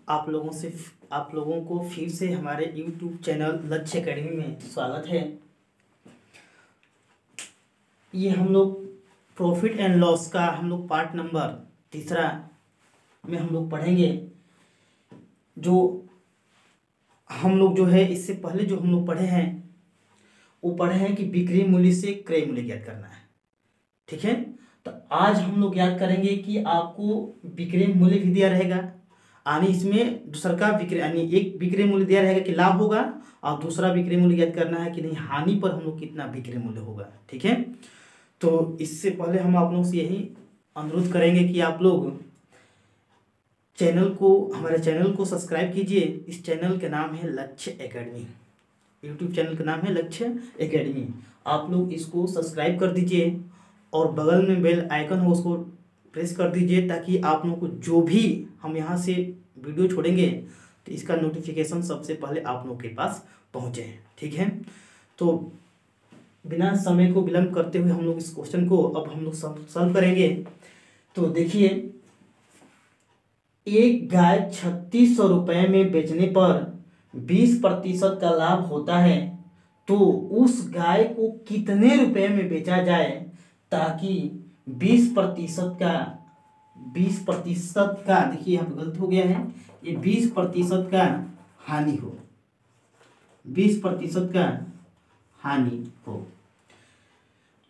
आप लोगों को फिर से हमारे YouTube चैनल लक्ष्य एकेडमी में स्वागत है। ये हम लोग प्रॉफिट एंड लॉस का हम लोग पार्ट नंबर 3 में हम लोग पढ़ेंगे। जो हम लोग जो है इससे पहले जो हम लोग पढ़े हैं वो पढ़े हैं कि बिक्री मूल्य से क्रय मूल्य ज्ञात करना है। ठीक है, तो आज हम लोग याद करेंगे कि आपको विक्रय मूल्य भी दिया रहेगा, यानी इसमें दूसरा का विक्रय यानी एक विक्रय मूल्य दिया रहेगा कि लाभ होगा और दूसरा विक्रय मूल्य ज्ञात करना है कि नहीं हानि पर हम लोग कितना विक्रय मूल्य होगा। ठीक है, तो इससे पहले हम आप लोगों से यही अनुरोध करेंगे कि आप लोग हमारे चैनल को सब्सक्राइब कीजिए। इस चैनल का नाम है लक्ष्य एकेडमी, यूट्यूब चैनल का नाम है लक्ष्य एकेडमी। आप लोग इसको सब्सक्राइब कर दीजिए और बगल में बेल आइकन हो उसको प्रेस कर दीजिए ताकि आप लोगों को जो भी हम यहाँ से वीडियो छोड़ेंगे तो इसका नोटिफिकेशन सबसे पहले आप लोगों के पास पहुँचे। ठीक है, तो बिना समय को विलंब करते हुए हम लोग इस क्वेश्चन को अब हम लोग सॉल्व करेंगे। तो देखिए, एक गाय 3600 रुपये में बेचने पर 20% का लाभ होता है, तो उस गाय को कितने रुपए में बेचा जाए ताकि 20% का देखिए यहाँ पे गलत हो गया है, ये 20% का हानि हो, 20% का हानि हो।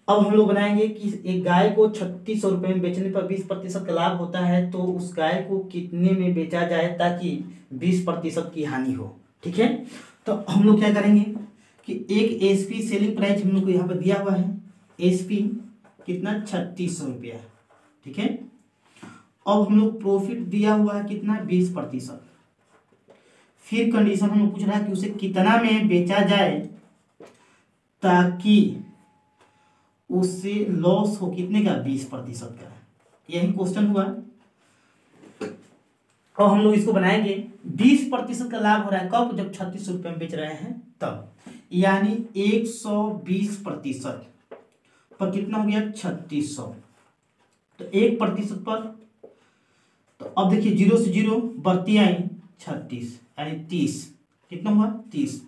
अब हम लोग बनाएंगे कि एक गाय को 3600 रुपये में बेचने पर 20% का लाभ होता है, तो उस गाय को कितने में बेचा जाए ताकि 20% की हानि हो। ठीक है, तो हम लोग क्या करेंगे कि एक एसपी सेलिंग प्राइस हम लोग को यहाँ पर दिया हुआ है, एसपी कितना 3600 रुपया। ठीक है, अब हम लोग प्रॉफिट दिया हुआ है कितना 20%। फिर कंडीशन हम लोग पूछ रहा है कि उसे कितना में बेचा जाए ताकि उससे लॉस हो कितने का 20% का। यही क्वेश्चन हुआ और हम लोग इसको बनाएंगे 20% का लाभ हो रहा है कब, जब 3600 रुपये में बेच रहे हैं तब, यानी 120% पर कितना हो गया 3600, तो 1% पर, तो अब देखिए 0 से 0 बढ़ती आई 36 यानी 30, कितना हुआ 30।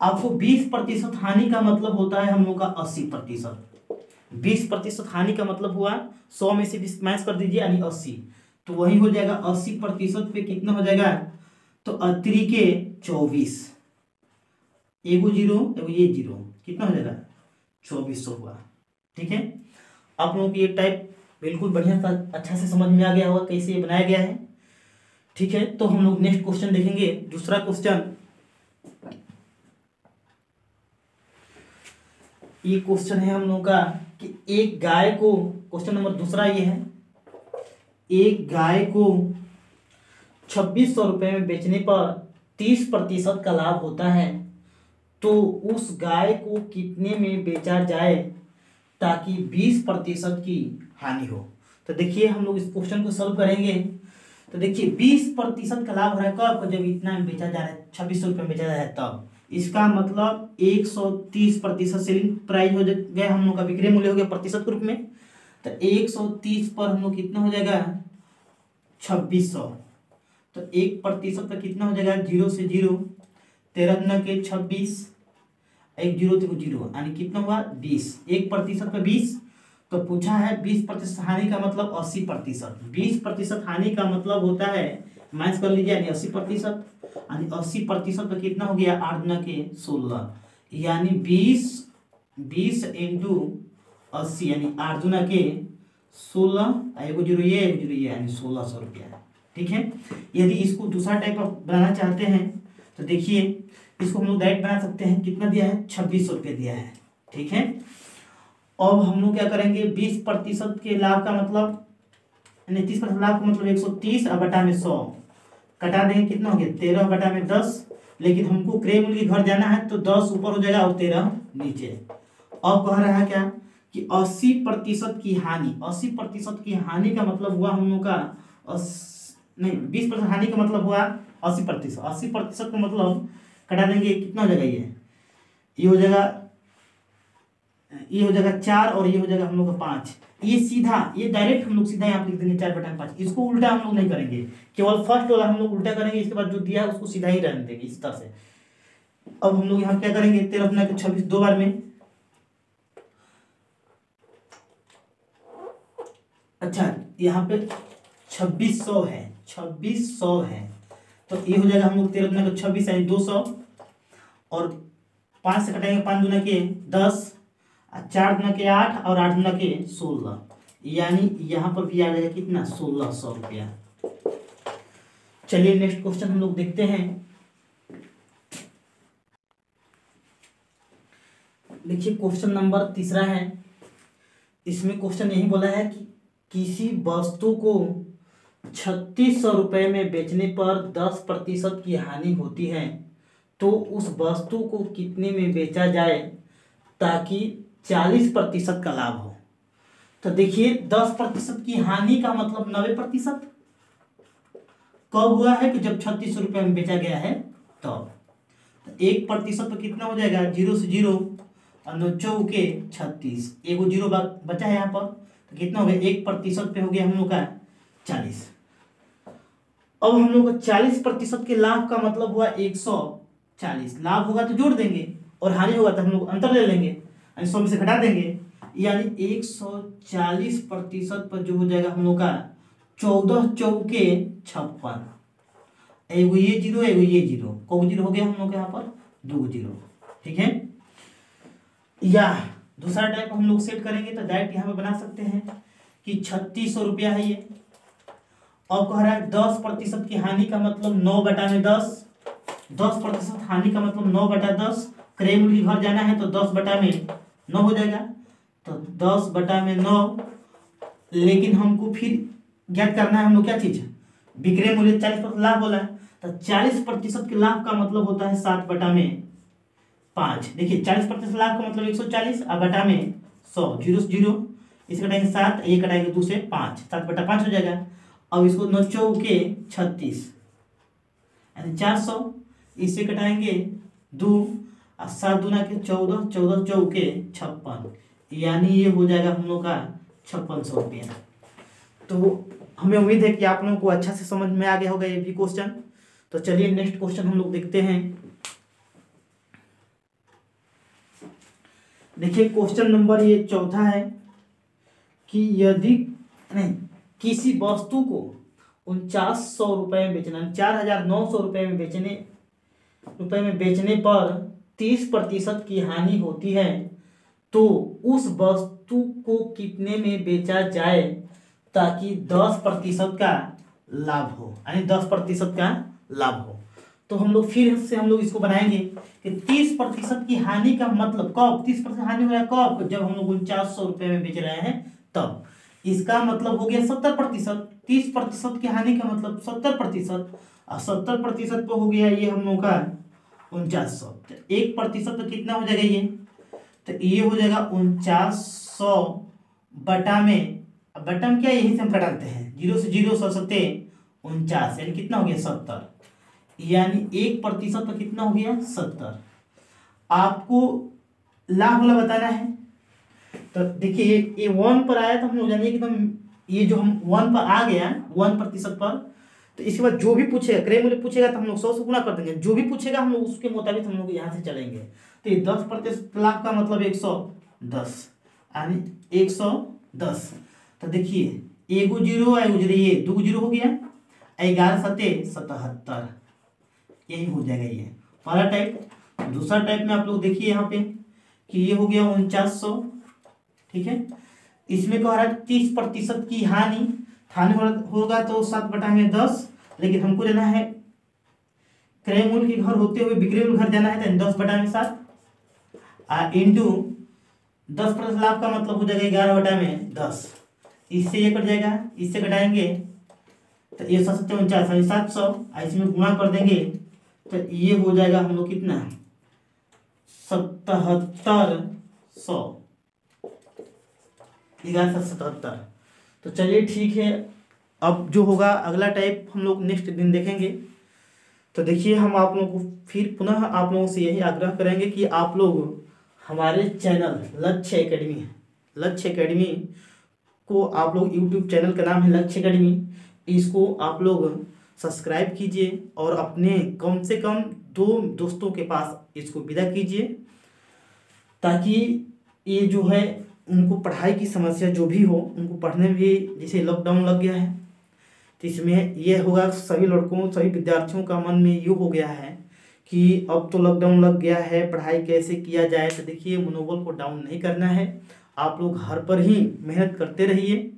आपको 20% हानि का मतलब होता है हम लोग का 80%। 20% हानि का मतलब हुआ 100 में से 20 माइनस कर दीजिए यानी 80, तो वही हो जाएगा 80% पे कितना हो जाएगा, तो 3 के 24, एगो 0 एगो ये 0, कितना हो जाएगा 2400 हुआ। ठीक है, आप लोगों को ये टाइप बिल्कुल बढ़िया सा अच्छा से समझ में आ गया होगा कैसे ये बनाया गया है। ठीक है, तो हम लोग नेक्स्ट क्वेश्चन देखेंगे। दूसरा क्वेश्चन, ये क्वेश्चन है हम लोगों का कि एक गाय को, क्वेश्चन नंबर दूसरा ये है, एक गाय को 2600 रुपये में बेचने पर 30% का लाभ होता है, तो उस गाय को कितने में बेचा जाए ताकि 20% की हानि हो। तो देखिए हम लोग इस क्वेश्चन को सॉल्व करेंगे। तो देखिए 20% का लाभ हो रहा है कब, जब इतना में बेचा जा रहा है 2600 रुपये में बेचा जा रहा है तब, इसका मतलब 130% सेलिंग प्राइस हो गया, हम लोग का विक्रय मूल्य हो गया प्रतिशत के रूप में, तो 130 पर हम लोग कितना हो जाएगा 2600, तो 1% का कितना हो जाएगा 0 से 0, 13 के 26, 1 0 तो 0 यानी कितना हुआ 20, 1% पर 20, तो पूछा है 20% हानि का मतलब 80%। 20% हानि का मतलब होता है, माइनस कर लीजिए यानी 80%, यानी 80% पर कितना हो गया 8 के 16, यानी 20 इंटू 80 यानी 8 के 16, एगो 0 ये यानी 1600 रुपया। ठीक है, यदि इसको दूसरा टाइप बनाना चाहते हैं तो देखिए इसको हम लोग डायरेक्ट बना सकते हैं, कितना दिया है 2600 रुपये दिया है। ठीक है, अब हम लोग क्या करेंगे 20% के लाभ का मतलब 30% लाभ का मतलब 130 और बटा में 100 कटा देंगे, कितना हो गया 13 बटा में 10, लेकिन हमको क्रय मूल्य के घर जाना है तो 10 ऊपर हो जाएगा और 13 नीचे। अब कह रहा है क्या कि 80% की हानि, 80% की हानि का मतलब हुआ हम लोग का 20% हानि का मतलब हुआ 80%, 80% का मतलब कटा देंगे कितना हो जाएगा, ये हो जाएगा ये हो जाएगा 4 और ये हो जाएगा हम लोग का 5। ये सीधा, ये डायरेक्ट हम लोग सीधा यहाँ पे लिख देंगे 4/5। इसको उल्टा हम लोग नहीं करेंगे, केवल फर्स्ट वाला हम लोग उल्टा करेंगे, इसके बाद जो दिया है उसको सीधा ही रहने देंगे इस तरह से। अब हम लोग यहाँ क्या करेंगे, 13×26 दो बार में। अच्छा यहाँ पे 2600 है, 2600 है, तो ये हो जाएगा हम लोग 13×26 यानी 200, और 5 से कटाएंगे, 5 दूना के 10, 4 दूना के 8 और 8 दूना के 16, यानी यहाँ पर भी आ जाएगा कितना, 1600 रुपया। चलिए नेक्स्ट क्वेश्चन हम लोग देखते हैं। देखिए क्वेश्चन नंबर 3 है। इसमें क्वेश्चन यही बोला है कि किसी वस्तु को 3600 रुपये में बेचने पर 10% की हानि होती है, तो उस वस्तु को कितने में बेचा जाए ताकि 40% का लाभ हो। तो देखिए 10% की हानि का मतलब 90%। कब हुआ है कि जब 3600 रुपये में बेचा गया है तो 1% तो कितना हो जाएगा, 0 से 0 और 9 चौके 36, एगो 0 बचा है यहाँ पर, तो कितना हो गया, 1% पे हो गया हम लोग का 40। अब हम लोग को 40% के लाभ का मतलब हुआ 140। लाभ होगा तो जोड़ देंगे और हानि होगा तो हम लोग अंतर ले लेंगे, 100 में से घटा देंगे, यानी 140% पर जो हो जाएगा हम लोग का 14 चौके 56। एगो ये 0 एगो ये 0, को 0 हो गया हम लोग यहाँ पर 2 0। ठीक है, या दूसरा टाइप हम लोग सेट करेंगे तो डायरेक्ट यहाँ पे बना सकते हैं कि 3600 रुपया है ये। अब कह रहा है 10% की हानि का मतलब 9/10, 10% हानि का मतलब 9/10। क्रय मूल्य घर जाना है तो 10/9 हो जाएगा, तो 10/9। लेकिन हमको फिर ज्ञात करना है हम लोग क्या चीज, विक्रय मूल्य 40% लाभ बोला है, तो 40% के लाभ का मतलब होता है 7/5। देखिए 40% लाभ का मतलब 140 और बटा में 100, 0 से 0, इसे कटाएंगे 7, ये कटाएंगे 2 से 5, 7/5 हो जाएगा। अब इसको 9 चौके 36 यानी 400, इससे कटाएंगे 2 और 7 दूना के 14, 14 चौके 56, यानी ये हो जाएगा हम लोग का 5600 रुपया। तो हमें उम्मीद है कि आप लोगों को अच्छा से समझ में आ गया होगा ये भी क्वेश्चन। तो चलिए नेक्स्ट क्वेश्चन हम लोग देखते हैं। देखिए क्वेश्चन नंबर ये 4 है कि यदि नहीं किसी वस्तु को 4900 रुपये में बेचना, 4900 रुपये में बेचने पर 30% की हानि होती है, तो उस वस्तु को कितने में बेचा जाए ताकि 10% का लाभ हो, यानी 10% का लाभ हो। तो हम लोग फिर से हम लोग इसको बनाएंगे कि 30% की हानि का मतलब कब, 30% हानि हो रहा है कब, जब हम लोग 4900 रुपये में बेच रहे हैं तब। इसका मतलब हो गया 70%। 30% की हानि का मतलब 70%, और 70% पे हो गया ये हम लोग का 4900। 1% तो कितना हो जाएगा ये, तो ये हो जाएगा 4900 बटा में, बटा में क्या यही से हम कटाते हैं, 0 से 0 100 7 49, यानी कितना हो गया 70, यानी 1% तो कितना हो गया 70। आपको लाभ वाला बताना है, तो देखिए ये 1 पर आया तो हम लोग जानिए कि एकदम ये जो हम 1 पर आ गया 1% पर, तो इसके बाद जो भी पूछेगा, क्रय मूल्य पूछेगा तो हम लोग 100 से गुणा कर देंगे, जो भी पूछेगा हम लोग उसके मुताबिक हम लोग यहाँ से चलेंगे। तो ये 10% लाभ का मतलब 110, यानी 110। तो देखिए एगो 0 एगो 0, ये 2 0 हो गया, 11 7 77, यही हो जाएगा ये पहला टाइप। दूसरा टाइप में आप लोग देखिए यहाँ पे कि ये हो गया 4900। ठीक है, इसमें कह रहा है 30% की हानि होगा तो 7/10, लेकिन हमको लेना है क्रय मूल्य के घर होते हुए विक्रय मूल्य घर जाना है तो 10/7 इंटू 10% लाभ का मतलब हो जाएगा 11/10। इससे ये कट जाएगा, इससे घटाएंगे तो ये 749 700, इसमें गुणा कर देंगे तो ये हो जाएगा हम लोग कितना 7700, 1177। तो चलिए ठीक है, अब जो होगा अगला टाइप हम लोग नेक्स्ट दिन देखेंगे। तो देखिए हम आप लोगों को फिर पुनः आप लोगों से यही आग्रह करेंगे कि आप लोग हमारे चैनल लक्ष्य एकेडमी है, लक्ष्य एकेडमी को आप लोग, यूट्यूब चैनल का नाम है लक्ष्य एकेडमी, इसको आप लोग सब्सक्राइब कीजिए और अपने कम से कम 2 दोस्तों के पास इसको विदा कीजिए, ताकि ये जो है उनको पढ़ाई की समस्या जो भी हो, उनको पढ़ने में भी, जैसे लॉकडाउन लग गया है तो इसमें यह होगा, सभी लड़कों सभी विद्यार्थियों का मन में ये हो गया है कि अब तो लॉकडाउन लग गया है, पढ़ाई कैसे किया जाए। तो देखिए, मनोबल को डाउन नहीं करना है, आप लोग घर पर ही मेहनत करते रहिए।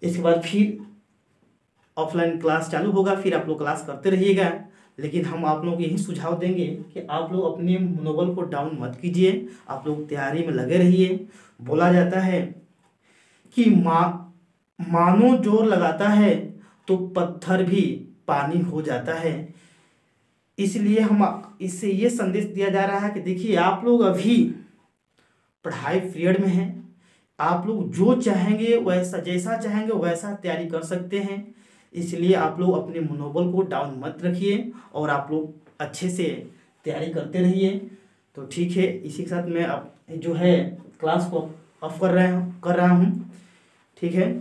इसके बाद फिर ऑफलाइन क्लास चालू होगा, फिर आप लोग क्लास करते रहिएगा। लेकिन हम आप लोगों को यही सुझाव देंगे कि आप लोग अपने मनोबल को डाउन मत कीजिए, आप लोग तैयारी में लगे रहिए। बोला जाता है कि मानो जोर लगाता है तो पत्थर भी पानी हो जाता है। इसलिए हम इससे ये संदेश दिया जा रहा है कि देखिए, आप लोग अभी पढ़ाई पीरियड में हैं, आप लोग जो चाहेंगे वैसा, जैसा चाहेंगे वैसा तैयारी कर सकते हैं। इसलिए आप लोग अपने मनोबल को डाउन मत रखिए और आप लोग अच्छे से तैयारी करते रहिए। तो ठीक है, इसी के साथ मैं अब जो है क्लास को ऑफ कर रहा हूँ। ठीक है।